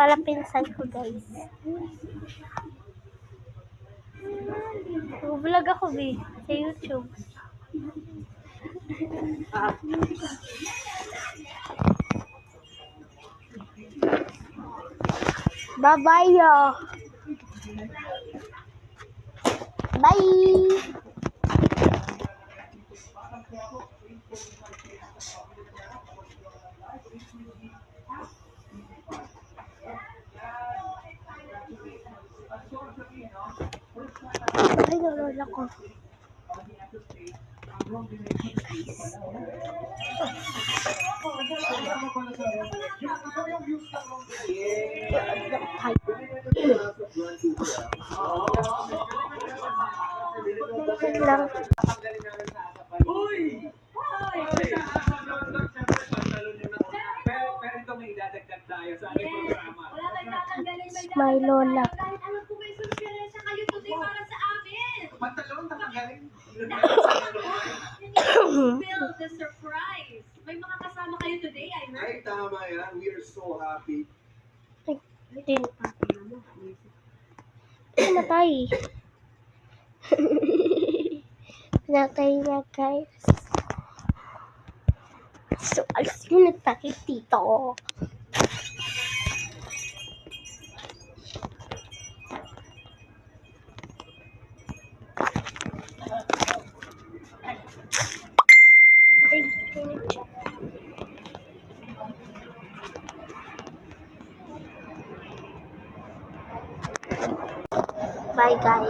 pala pinsan ko, guys. Vlog ako, sa YouTube. Bye-bye, Bye! Ay, nalala ko. Lang. My Lola. Pantalon, tatanggalin. Build the surprise. May mga kasama kayo today, I heard. Ay, tama yan. We are so happy. Din. Namatay. Pinatay niya, guys. So, alas mo nagtakit dito. Bye, guys.